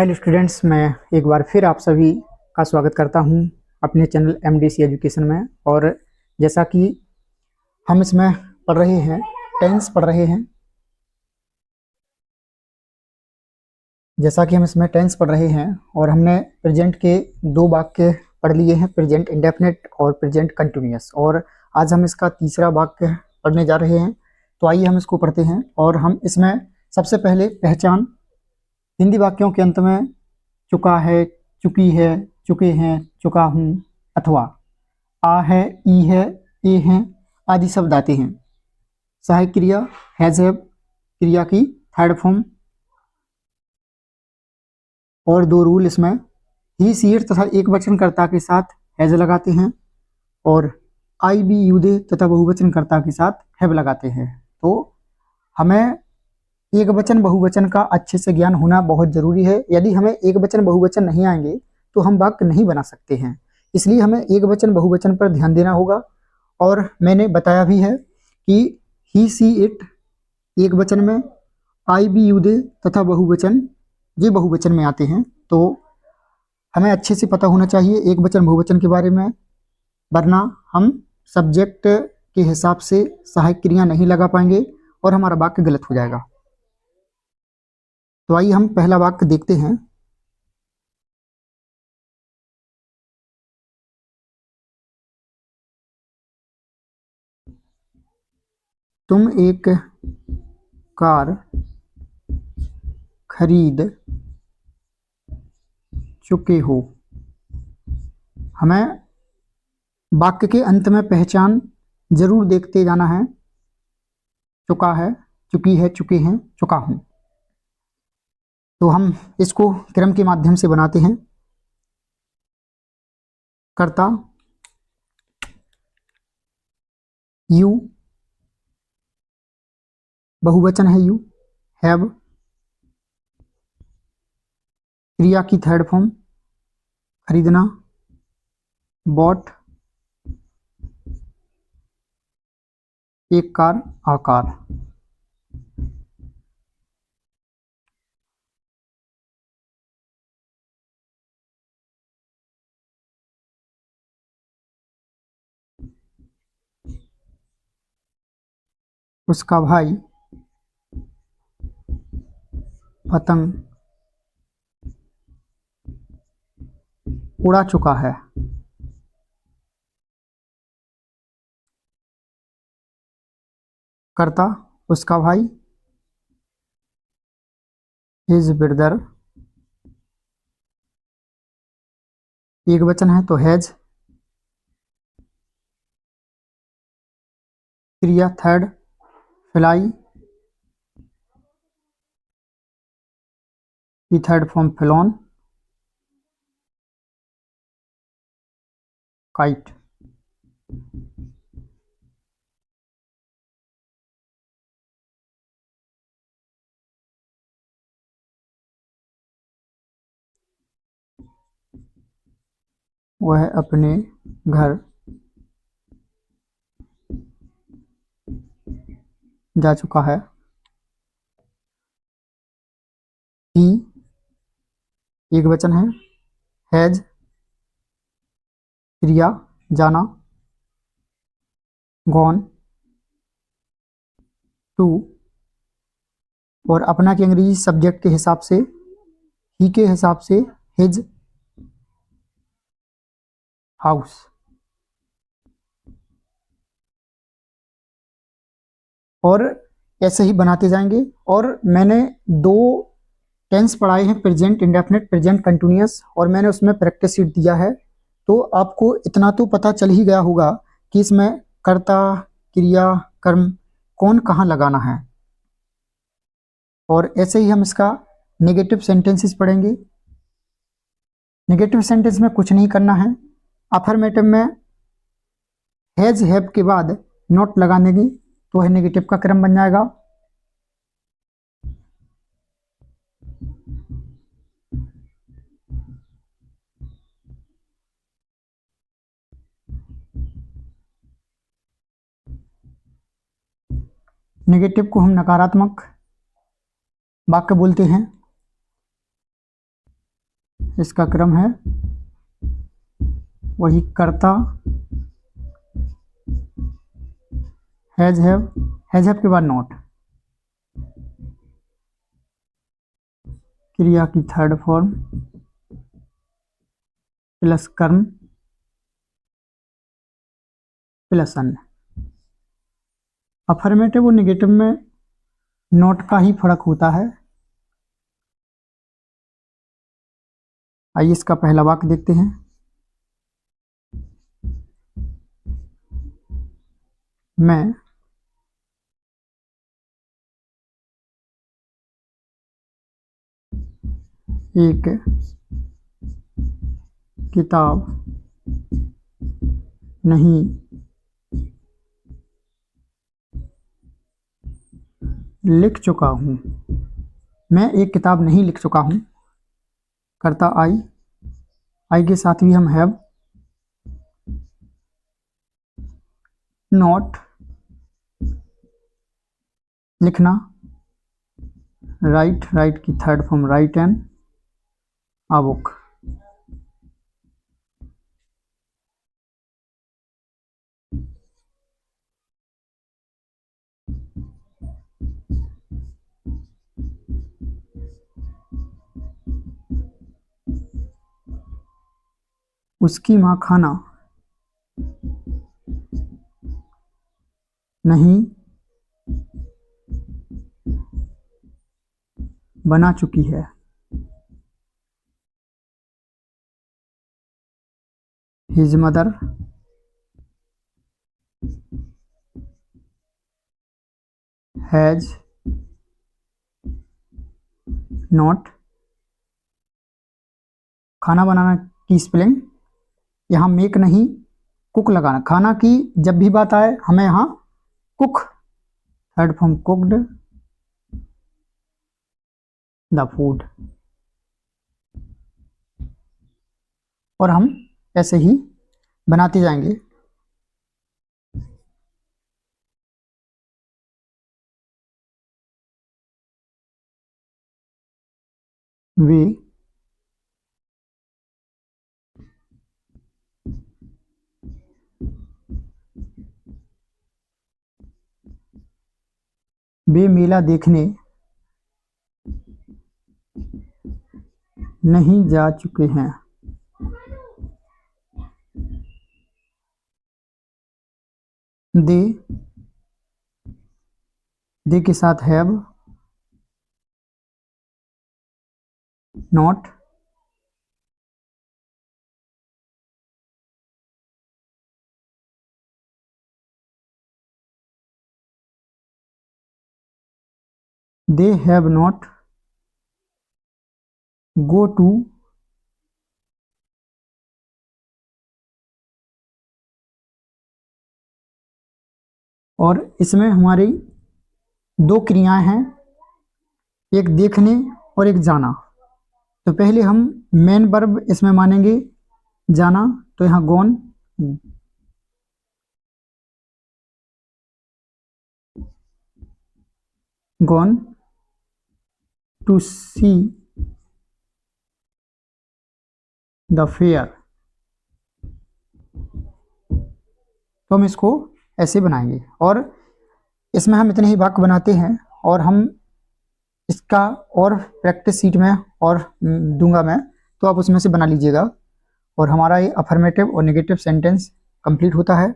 Hello students, मैं एक बार फिर आप सभी का स्वागत करता हूं अपने चैनल एमडीसी एजुकेशन में। और जैसा कि हम इसमें पढ़ रहे हैं, टेंस पढ़ रहे हैं जैसा कि हम इसमें टेंस पढ़ रहे हैं और हमने प्रेजेंट के दो वाक्य पढ़ लिए हैं, प्रेजेंट इंडेफिनिट और प्रेजेंट कंटिन्यूअस। और आज हम इसका तीसरा वाक्य पढ़ने जा रहे हैं। तो आइए हम इसको पढ़ते हैं। और हम इसमें सबसे पहले पहचान, हिंदी वाक्यों के अंत में चुका है, चुकी है, चुके हैं, चुका हूँ अथवा आ है, ई है, ए हैं आदि शब्द आते हैं। सहायक क्रिया हैज हैव क्रिया की थर्ड फॉर्म। और दो रूल इसमें, ही सी इट तथा एक वचनकर्ता के साथ हैज लगाते हैं और आई बी यू दे तथा बहुवचनकर्ता के साथ हैव लगाते हैं। तो हमें एक वचन बहुवचन का अच्छे से ज्ञान होना बहुत जरूरी है। यदि हमें एक वचन बहुवचन नहीं आएंगे तो हम वाक्य नहीं बना सकते हैं। इसलिए हमें एक वचन बहुवचन पर ध्यान देना होगा। और मैंने बताया भी है कि ही सी इट एक वचन में, आई बी यू दे तथा बहुवचन ये बहुवचन में आते हैं। तो हमें अच्छे से पता होना चाहिए एक वचन बहुवचन के बारे में, वरना हम सब्जेक्ट के हिसाब से सहायक क्रिया नहीं लगा पाएंगे और हमारा वाक्य गलत हो जाएगा। तो आइए हम पहला वाक्य देखते हैं। तुम एक कार खरीद चुके हो। हमें वाक्य के अंत में पहचान जरूर देखते जाना है। चुका है, चुकी है, चुके हैं, चुका हूं। तो हम इसको क्रम के माध्यम से बनाते हैं। कर्ता यू, बहुवचन है यू, हैव क्रिया की थर्ड फॉर्म खरीदना, बॉट एक कार, आकार। उसका भाई पतंग उड़ा चुका है। कर्ता उसका भाई, हिज ब्रदर एक वचन है तो हैज क्रिया थर्ड फ्लाई की थर्ड फॉर्म फ्लोन, काइट। वह अपने घर जा चुका है। ही एक वचन है, हैज क्रिया जाना, गॉन टू। और अपना के अंग्रेजी सब्जेक्ट के हिसाब से, ही के हिसाब से हिज हाउस। और ऐसे ही बनाते जाएंगे। और मैंने दो टेंस पढ़ाए हैं, प्रेजेंट इंडेफिनिट, प्रेजेंट कंटिन्यूअस, और मैंने उसमें प्रैक्टिस शीट दिया है। तो आपको इतना तो पता चल ही गया होगा कि इसमें कर्ता, क्रिया, कर्म कौन कहाँ लगाना है। और ऐसे ही हम इसका नेगेटिव सेंटेंसेस पढ़ेंगे। नेगेटिव सेंटेंस में कुछ नहीं करना है। अफर्मेटिव में हैज हैव के बाद नॉट लगा देंगे तो है नेगेटिव का क्रम बन जाएगा। नेगेटिव को हम नकारात्मक वाक्य बोलते हैं। इसका क्रम है वही कर्ता, हैज हैव के बाद नॉट, क्रिया की थर्ड फॉर्म प्लस कर्म प्लस अन्य। अफर्मेटिव और निगेटिव में नोट का ही फर्क होता है। आइए इसका पहला वाक्य देखते हैं। मैं एक किताब नहीं लिख चुका हूँ। मैं एक किताब नहीं लिख चुका हूँ। करता आई के साथ भी हम हैव, नॉट लिखना, राइट की third form right an a book. उसकी माँ खाना नहीं बना चुकी है। हिज मदर हैज नॉट, खाना बनाना की स्पेलिंग यहाँ मेक नहीं कुक लगाना। खाना की जब भी बात आए हमें यहाँ cook third form cooked the food, और हम ऐसे ही बनाते जाएंगे। वे मेला देखने नहीं जा चुके हैं। दे के साथ have not, they have not go to और इसमें हमारी दो क्रियाएं हैं, एक देखने और एक जाना। तो पहले हम मेन वर्ब इसमें मानेंगे जाना, तो यहाँ gone to see the fair. तो हम इसको ऐसे बनाएंगे और इसमें हम इतने ही वाक्य बनाते हैं, और हम इसका और प्रैक्टिस सीट में और दूंगा मैं, तो आप उसमें से बना लीजिएगा और हमारा ये अफर्मेटिव और नेगेटिव सेंटेंस कंप्लीट होता है।